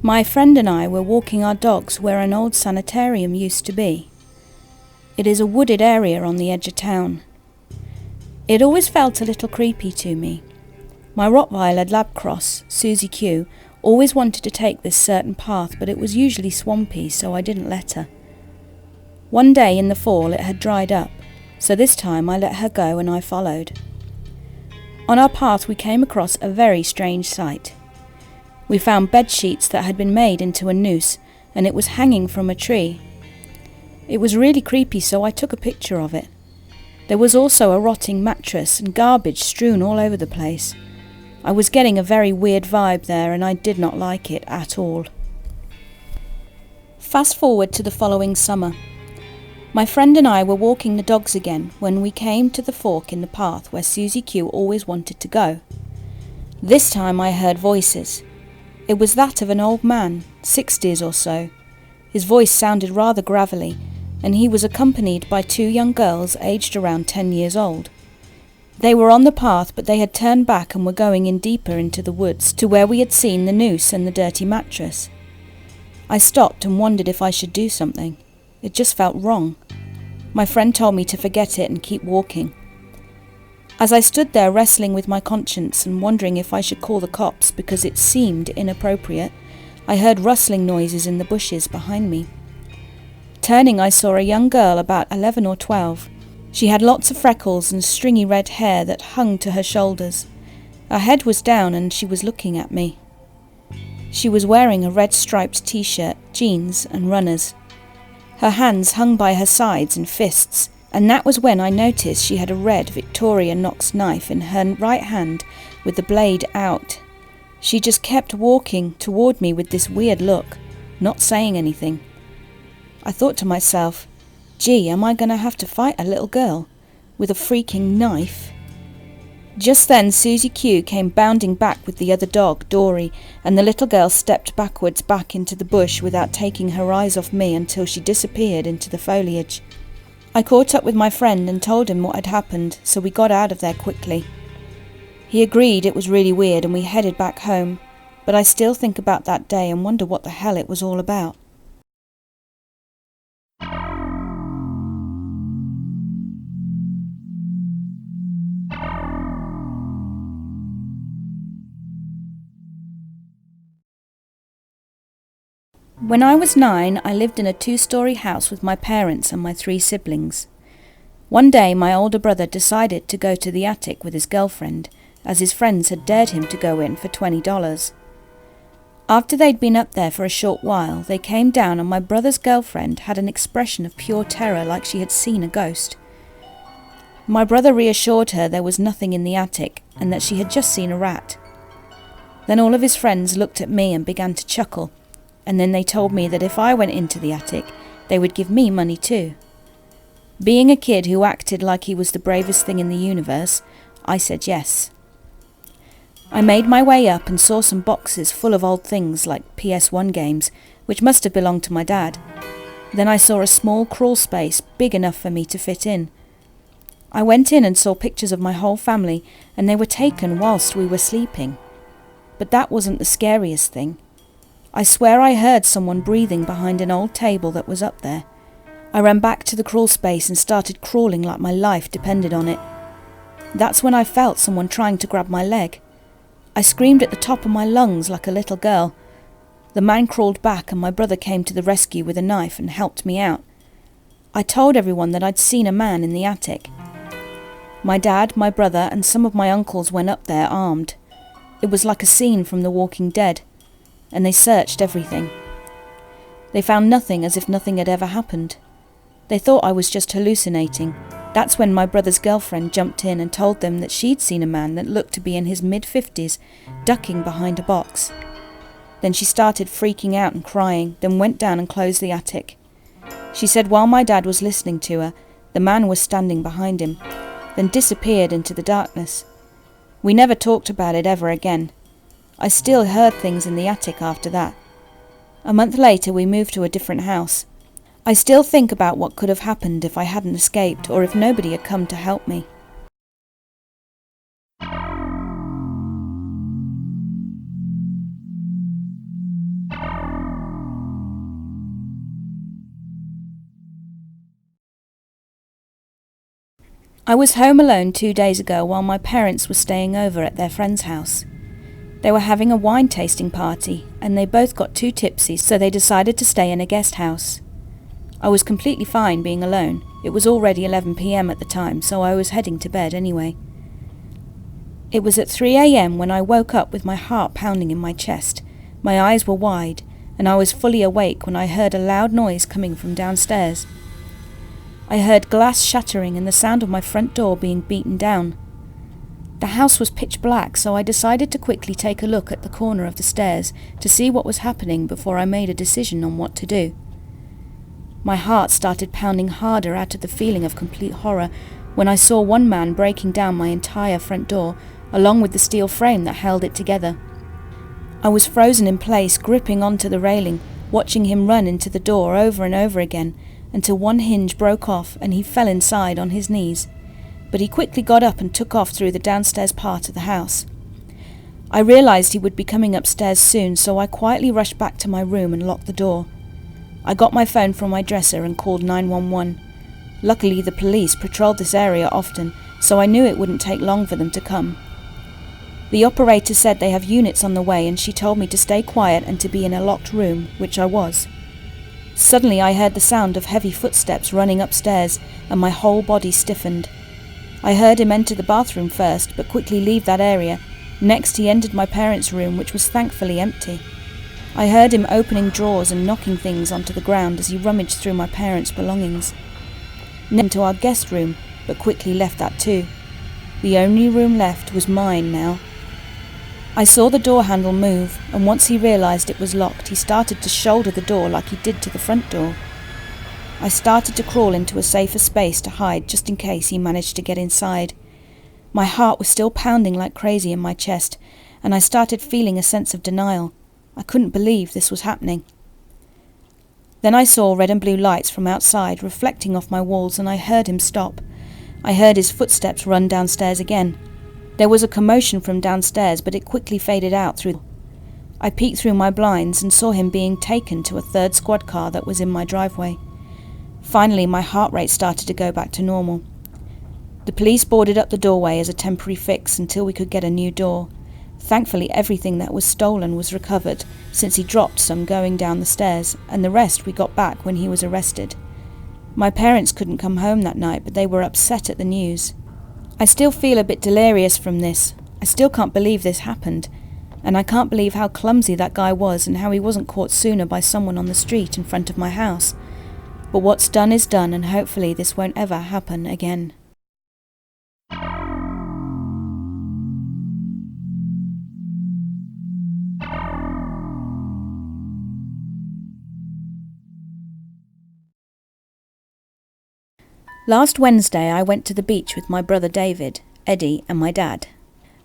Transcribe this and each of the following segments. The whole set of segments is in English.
My friend and I were walking our dogs where an old sanitarium used to be. It is a wooded area on the edge of town. It always felt a little creepy to me. My Rottweiler lab cross, Susie Q, always wanted to take this certain path, but it was usually swampy, so I didn't let her. One day in the fall it had dried up, so this time I let her go and I followed. On our path we came across a very strange sight. We found bed sheets that had been made into a noose, and it was hanging from a tree. It was really creepy, so I took a picture of it. There was also a rotting mattress and garbage strewn all over the place. I was getting a very weird vibe there, and I did not like it at all. Fast forward to the following summer. My friend and I were walking the dogs again when we came to the fork in the path where Susie Q always wanted to go. This time I heard voices. It was that of an old man, 60s or so. His voice sounded rather gravelly, and he was accompanied by two young girls aged around 10 years old. They were on the path, but they had turned back and were going in deeper into the woods to where we had seen the noose and the dirty mattress. I stopped and wondered if I should do something. It just felt wrong. My friend told me to forget it and keep walking. As I stood there wrestling with my conscience and wondering if I should call the cops because it seemed inappropriate, I heard rustling noises in the bushes behind me. Turning, I saw a young girl about 11 or 12. She had lots of freckles and stringy red hair that hung to her shoulders. Her head was down and she was looking at me. She was wearing a red striped t-shirt, jeans and runners. Her hands hung by her sides in fists, and that was when I noticed she had a red Victorinox knife in her right hand with the blade out. She just kept walking toward me with this weird look, not saying anything. I thought to myself, gee, am I going to have to fight a little girl with a freaking knife? Just then Susie Q came bounding back with the other dog, Dory, and the little girl stepped backwards back into the bush without taking her eyes off me until she disappeared into the foliage. I caught up with my friend and told him what had happened, so we got out of there quickly. He agreed it was really weird and we headed back home, but I still think about that day and wonder what the hell it was all about. When I was 9, I lived in a 2-story house with my parents and my 3 siblings. One day my older brother decided to go to the attic with his girlfriend, as his friends had dared him to go in for $20. After they'd been up there for a short while, they came down and my brother's girlfriend had an expression of pure terror like she had seen a ghost. My brother reassured her there was nothing in the attic and that she had just seen a rat. Then all of his friends looked at me and began to chuckle, and then they told me that if I went into the attic, they would give me money too. Being a kid who acted like he was the bravest thing in the universe, I said yes. I made my way up and saw some boxes full of old things like PS1 games, which must have belonged to my dad. Then I saw a small crawl space big enough for me to fit in. I went in and saw pictures of my whole family, and they were taken whilst we were sleeping. But that wasn't the scariest thing. I swear I heard someone breathing behind an old table that was up there. I ran back to the crawl space and started crawling like my life depended on it. That's when I felt someone trying to grab my leg. I screamed at the top of my lungs like a little girl. The man crawled back and my brother came to the rescue with a knife and helped me out. I told everyone that I'd seen a man in the attic. My dad, my brother and some of my uncles went up there armed. It was like a scene from The Walking Dead, and they searched everything. They found nothing, as if nothing had ever happened. They thought I was just hallucinating. That's when my brother's girlfriend jumped in and told them that she'd seen a man that looked to be in his mid-50s, ducking behind a box. Then she started freaking out and crying, then went down and closed the attic. She said while my dad was listening to her, the man was standing behind him, then disappeared into the darkness. We never talked about it ever again. I still heard things in the attic after that. A month later we moved to a different house. I still think about what could have happened if I hadn't escaped or if nobody had come to help me. I was home alone 2 days ago while my parents were staying over at their friend's house. They were having a wine tasting party, and they both got too tipsy, so they decided to stay in a guest house. I was completely fine being alone. It was already 11 p.m. at the time, so I was heading to bed anyway. It was at 3 a.m. when I woke up with my heart pounding in my chest. My eyes were wide, and I was fully awake when I heard a loud noise coming from downstairs. I heard glass shattering and the sound of my front door being beaten down. The house was pitch black, so I decided to quickly take a look at the corner of the stairs to see what was happening before I made a decision on what to do. My heart started pounding harder out of the feeling of complete horror when I saw one man breaking down my entire front door, along with the steel frame that held it together. I was frozen in place, gripping onto the railing, watching him run into the door over and over again, until one hinge broke off and he fell inside on his knees. But he quickly got up and took off through the downstairs part of the house. I realized he would be coming upstairs soon, so I quietly rushed back to my room and locked the door. I got my phone from my dresser and called 911. Luckily, the police patrolled this area often, so I knew it wouldn't take long for them to come. The operator said they have units on the way, and she told me to stay quiet and to be in a locked room, which I was. Suddenly I heard the sound of heavy footsteps running upstairs, and my whole body stiffened. I heard him enter the bathroom first, but quickly leave that area. Next he entered my parents' room, which was thankfully empty. I heard him opening drawers and knocking things onto the ground as he rummaged through my parents' belongings. Then to our guest room, but quickly left that too. The only room left was mine now. I saw the door handle move, and once he realized it was locked, he started to shoulder the door like he did to the front door. I started to crawl into a safer space to hide just in case he managed to get inside. My heart was still pounding like crazy in my chest, and I started feeling a sense of denial. I couldn't believe this was happening. Then I saw red and blue lights from outside reflecting off my walls, and I heard him stop. I heard his footsteps run downstairs again. There was a commotion from downstairs, but it quickly faded out through. I peeked through my blinds and saw him being taken to a third squad car that was in my driveway. Finally, my heart rate started to go back to normal. The police boarded up the doorway as a temporary fix until we could get a new door. Thankfully, everything that was stolen was recovered, since he dropped some going down the stairs, and the rest we got back when he was arrested. My parents couldn't come home that night, but they were upset at the news. I still feel a bit delirious from this. I still can't believe this happened, and I can't believe how clumsy that guy was and how he wasn't caught sooner by someone on the street in front of my house. But what's done is done, and hopefully this won't ever happen again. Last Wednesday I went to the beach with my brother David, Eddie and my dad.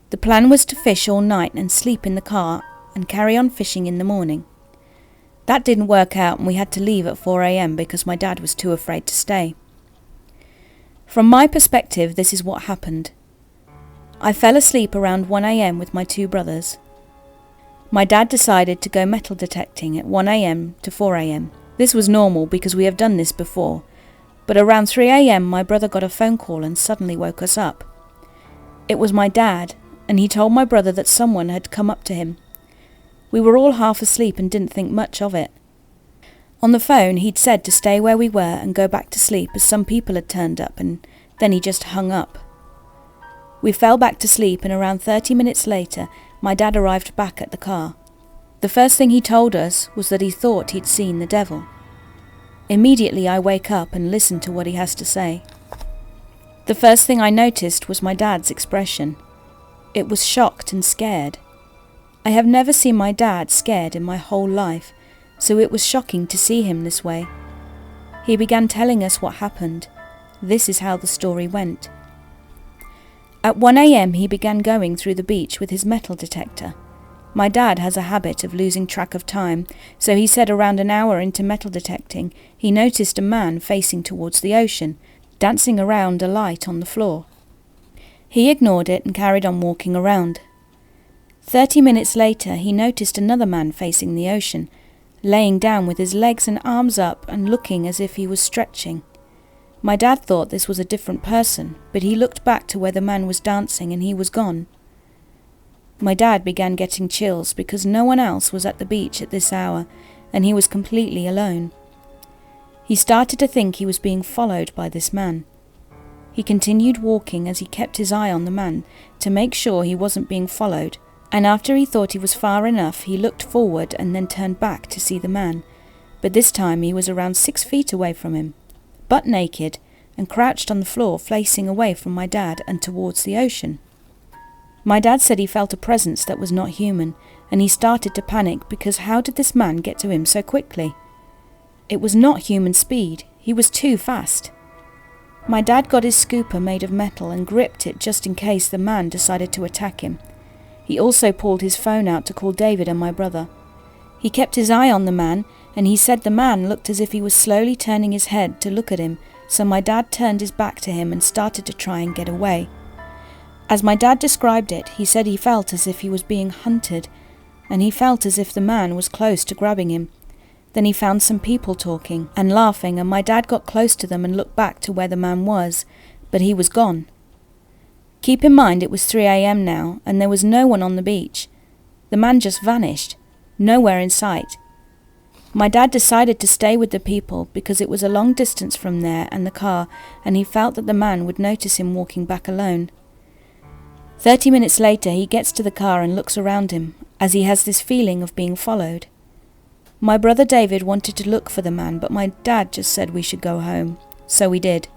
The plan was to fish all night and sleep in the car and carry on fishing in the morning. That didn't work out, and we had to leave at 4 a.m. because my dad was too afraid to stay. From my perspective, this is what happened. I fell asleep around 1 a.m. with my two brothers. My dad decided to go metal detecting at 1 a.m. to 4 a.m. This was normal because we have done this before. But around 3 a.m. my brother got a phone call and suddenly woke us up. It was my dad, and he told my brother that someone had come up to him. We were all half asleep and didn't think much of it. On the phone he'd said to stay where we were and go back to sleep as some people had turned up, and then he just hung up. We fell back to sleep, and around 30 minutes later my dad arrived back at the car. The first thing he told us was that he thought he'd seen the devil. Immediately I wake up and listen to what he has to say. The first thing I noticed was my dad's expression. It was shocked and scared. I have never seen my dad scared in my whole life, so it was shocking to see him this way. He began telling us what happened. This is how the story went. At 1 a.m. he began going through the beach with his metal detector. My dad has a habit of losing track of time, so he said around an hour into metal detecting, he noticed a man facing towards the ocean, dancing around a light on the floor. He ignored it and carried on walking around. 30 minutes later, he noticed another man facing the ocean, laying down with his legs and arms up and looking as if he was stretching. My dad thought this was a different person, but he looked back to where the man was dancing and he was gone. My dad began getting chills because no one else was at the beach at this hour and he was completely alone. He started to think he was being followed by this man. He continued walking as he kept his eye on the man to make sure he wasn't being followed, and after he thought he was far enough, he looked forward and then turned back to see the man, but this time he was around 6 feet away from him, butt naked, and crouched on the floor facing away from my dad and towards the ocean. My dad said he felt a presence that was not human, and he started to panic because how did this man get to him so quickly? It was not human speed, he was too fast. My dad got his scooper made of metal and gripped it just in case the man decided to attack him. He also pulled his phone out to call David and my brother. He kept his eye on the man, and he said the man looked as if he was slowly turning his head to look at him, so my dad turned his back to him and started to try and get away. As my dad described it, he said he felt as if he was being hunted, and he felt as if the man was close to grabbing him. Then he found some people talking and laughing, and my dad got close to them and looked back to where the man was, but he was gone. Keep in mind it was 3 a.m. now, and there was no one on the beach. The man just vanished, nowhere in sight. My dad decided to stay with the people because it was a long distance from there and the car, and he felt that the man would notice him walking back alone. 30 minutes later he gets to the car and looks around him, as he has this feeling of being followed. My brother David wanted to look for the man, but my dad just said we should go home, so we did.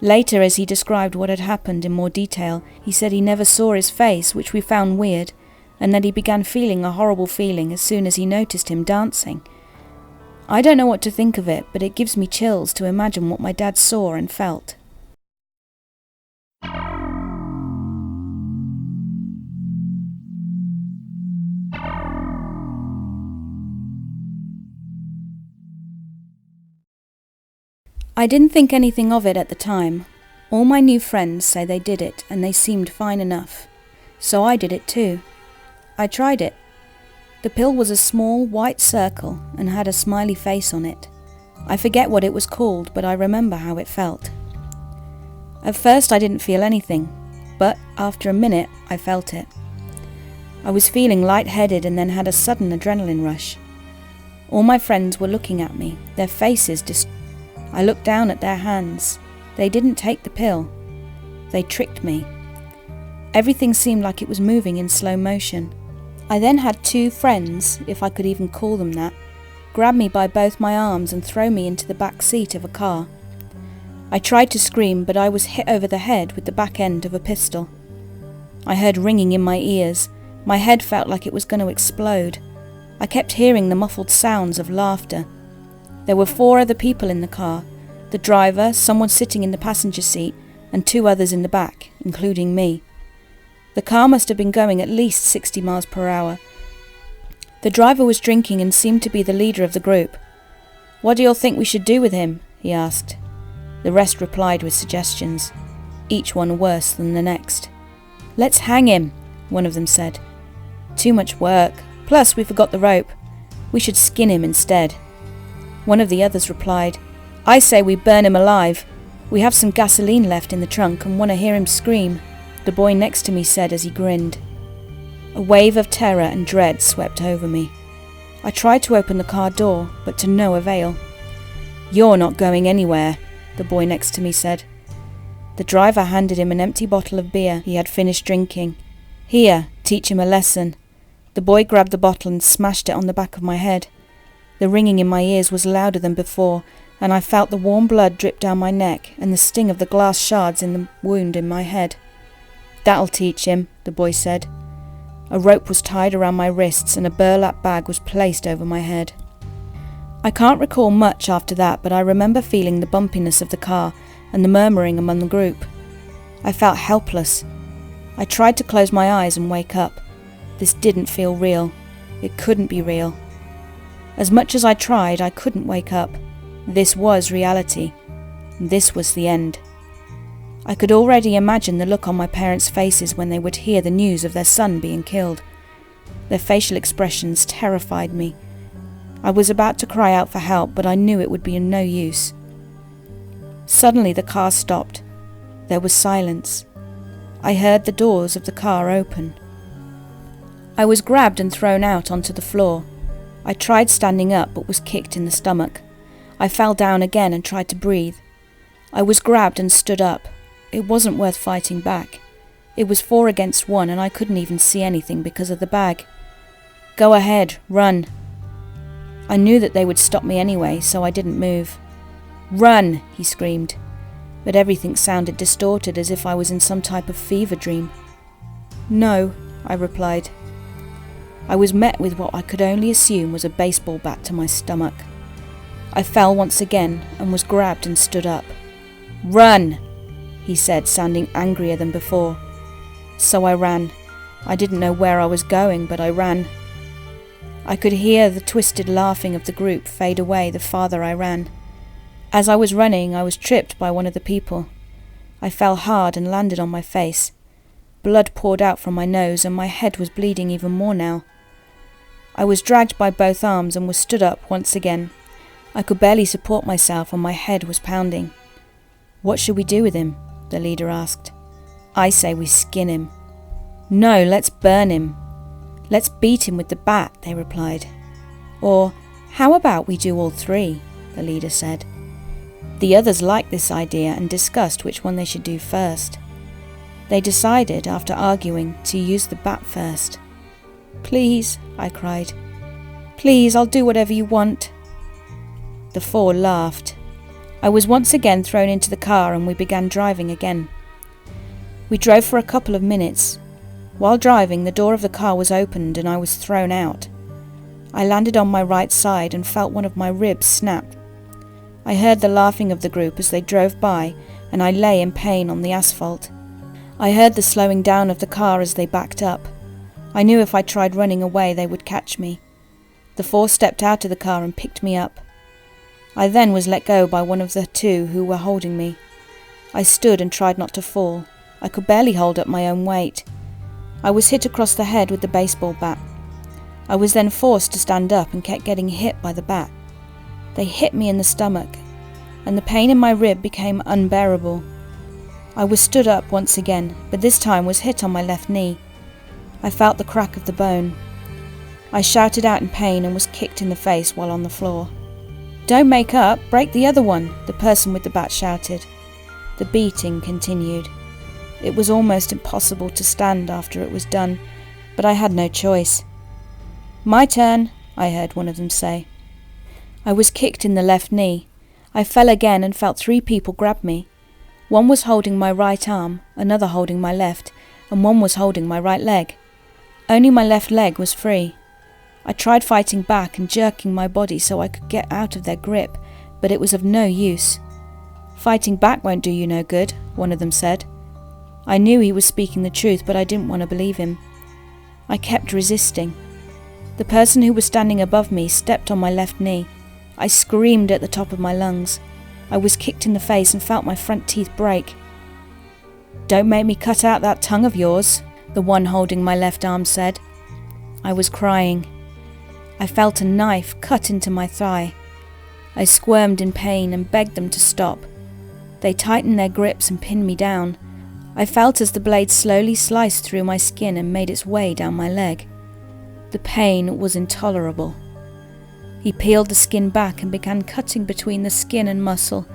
Later, as he described what had happened in more detail, he said he never saw his face, which we found weird, and that he began feeling a horrible feeling as soon as he noticed him dancing. I don't know what to think of it, but it gives me chills to imagine what my dad saw and felt. I didn't think anything of it at the time. All my new friends say they did it and they seemed fine enough. So I did it too. I tried it. The pill was a small white circle and had a smiley face on it. I forget what it was called, but I remember how it felt. At first I didn't feel anything, but after a minute I felt it. I was feeling lightheaded and then had a sudden adrenaline rush. All my friends were looking at me, their faces I looked down at their hands. They didn't take the pill. They tricked me. Everything seemed like it was moving in slow motion. I then had 2 friends, if I could even call them that, grab me by both my arms and throw me into the back seat of a car. I tried to scream, but I was hit over the head with the back end of a pistol. I heard ringing in my ears. My head felt like it was going to explode. I kept hearing the muffled sounds of laughter. There were 4 other people in the car, the driver, someone sitting in the passenger seat, and 2 others in the back, including me. The car must have been going at least 60 miles per hour. The driver was drinking and seemed to be the leader of the group. "What do you all think we should do with him?" he asked. The rest replied with suggestions, each one worse than the next. "Let's hang him," one of them said. "Too much work, plus we forgot the rope. We should skin him instead." One of the others replied, "I say we burn him alive. We have some gasoline left in the trunk and want to hear him scream," the boy next to me said as he grinned. A wave of terror and dread swept over me. I tried to open the car door, but to no avail. "You're not going anywhere," the boy next to me said. The driver handed him an empty bottle of beer he had finished drinking. "Here, teach him a lesson." The boy grabbed the bottle and smashed it on the back of my head. The ringing in my ears was louder than before, and I felt the warm blood drip down my neck and the sting of the glass shards in the wound in my head. "That'll teach him," the boy said. A rope was tied around my wrists and a burlap bag was placed over my head. I can't recall much after that, but I remember feeling the bumpiness of the car and the murmuring among the group. I felt helpless. I tried to close my eyes and wake up. This didn't feel real. It couldn't be real. As much as I tried, I couldn't wake up. This was reality. This was the end. I could already imagine the look on my parents' faces when they would hear the news of their son being killed. Their facial expressions terrified me. I was about to cry out for help, but I knew it would be of no use. Suddenly the car stopped. There was silence. I heard the doors of the car open. I was grabbed and thrown out onto the floor. I tried standing up but was kicked in the stomach. I fell down again and tried to breathe. I was grabbed and stood up. It wasn't worth fighting back. It was 4 against 1 and I couldn't even see anything because of the bag. "Go ahead, run." I knew that they would stop me anyway, so I didn't move. "Run," he screamed, but everything sounded distorted as if I was in some type of fever dream. "No," I replied. I was met with what I could only assume was a baseball bat to my stomach. I fell once again and was grabbed and stood up. "Run," he said, sounding angrier than before. So I ran. I didn't know where I was going, but I ran. I could hear the twisted laughing of the group fade away the farther I ran. As I was running, I was tripped by one of the people. I fell hard and landed on my face. Blood poured out from my nose and my head was bleeding even more now. I was dragged by both arms and was stood up once again. I could barely support myself and my head was pounding. "What should we do with him?" the leader asked. "I say we skin him." "No, let's burn him." "Let's beat him with the bat," they replied. Or, "How about we do all 3, the leader said. The others liked this idea and discussed which one they should do first. They decided, after arguing, to use the bat first. "Please," I cried. "Please, I'll do whatever you want." The 4 laughed. I was once again thrown into the car and we began driving again. We drove for a couple of minutes. While driving, the door of the car was opened and I was thrown out. I landed on my right side and felt one of my ribs snap. I heard the laughing of the group as they drove by and I lay in pain on the asphalt. I heard the slowing down of the car as they backed up. I knew if I tried running away they would catch me. The 4 stepped out of the car and picked me up. I then was let go by one of the 2 who were holding me. I stood and tried not to fall. I could barely hold up my own weight. I was hit across the head with the baseball bat. I was then forced to stand up and kept getting hit by the bat. They hit me in the stomach, and the pain in my rib became unbearable. I was stood up once again, but this time was hit on my left knee. I felt the crack of the bone. I shouted out in pain and was kicked in the face while on the floor. "Don't make up, break the other one," the person with the bat shouted. The beating continued. It was almost impossible to stand after it was done, but I had no choice. "My turn," I heard one of them say. I was kicked in the left knee. I fell again and felt 3 people grab me. One was holding my right arm, another holding my left, and one was holding my right leg. Only my left leg was free. I tried fighting back and jerking my body so I could get out of their grip, but it was of no use. "Fighting back won't do you no good," one of them said. I knew he was speaking the truth, but I didn't want to believe him. I kept resisting. The person who was standing above me stepped on my left knee. I screamed at the top of my lungs. I was kicked in the face and felt my front teeth break. "Don't make me cut out that tongue of yours," the one holding my left arm said. I was crying. I felt a knife cut into my thigh. I squirmed in pain and begged them to stop. They tightened their grips and pinned me down. I felt as the blade slowly sliced through my skin and made its way down my leg. The pain was intolerable. He peeled the skin back and began cutting between the skin and muscle.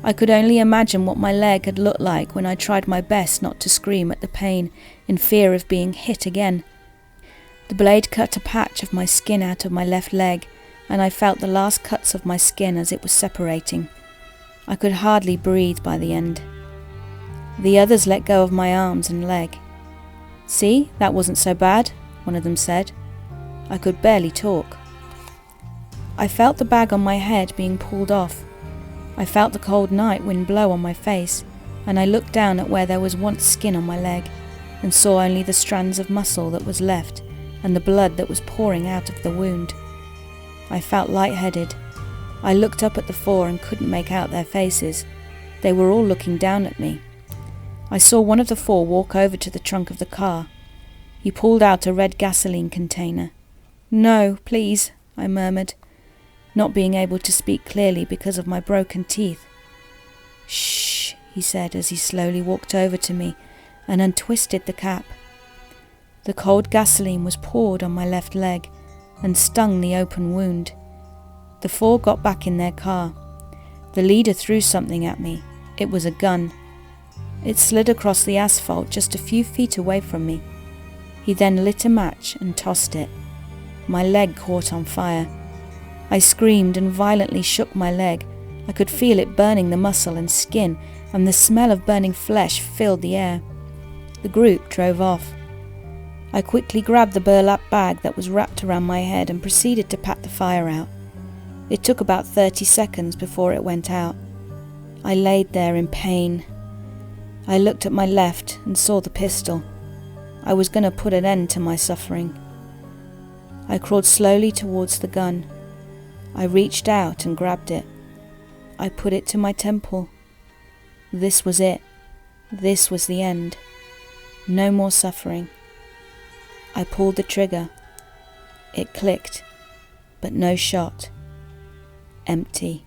I could only imagine what my leg had looked like when I tried my best not to scream at the pain in fear of being hit again. The blade cut a patch of my skin out of my left leg, and I felt the last cuts of my skin as it was separating. I could hardly breathe by the end. The others let go of my arms and leg. "See, that wasn't so bad," one of them said. I could barely talk. I felt the bag on my head being pulled off. I felt the cold night wind blow on my face, and I looked down at where there was once skin on my leg, and saw only the strands of muscle that was left, and the blood that was pouring out of the wound. I felt lightheaded. I looked up at the 4 and couldn't make out their faces. They were all looking down at me. I saw one of the 4 walk over to the trunk of the car. He pulled out a red gasoline container. "No, please," I murmured, not being able to speak clearly because of my broken teeth. "Shh," he said as he slowly walked over to me and untwisted the cap. The cold gasoline was poured on my left leg and stung the open wound. The 4 got back in their car. The leader threw something at me. It was a gun. It slid across the asphalt just a few feet away from me. He then lit a match and tossed it. My leg caught on fire. I screamed and violently shook my leg. I could feel it burning the muscle and skin, and the smell of burning flesh filled the air. The group drove off. I quickly grabbed the burlap bag that was wrapped around my head and proceeded to pat the fire out. It took about 30 seconds before it went out. I laid there in pain. I looked at my left and saw the pistol. I was going to put an end to my suffering. I crawled slowly towards the gun. I reached out and grabbed it. I put it to my temple. This was it. This was the end. No more suffering. I pulled the trigger. It clicked, but no shot. Empty.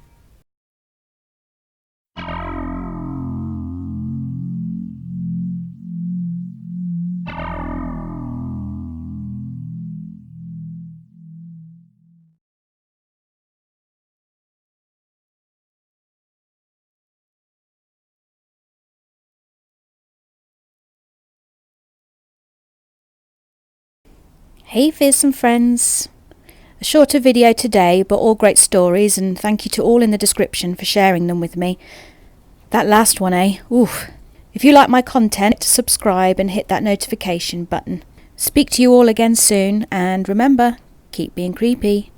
Hey fearsome friends! A shorter video today, but all great stories, and thank you to all in the description for sharing them with me. That last one, eh? Oof. If you like my content, subscribe and hit that notification button. Speak to you all again soon, and remember, keep being creepy.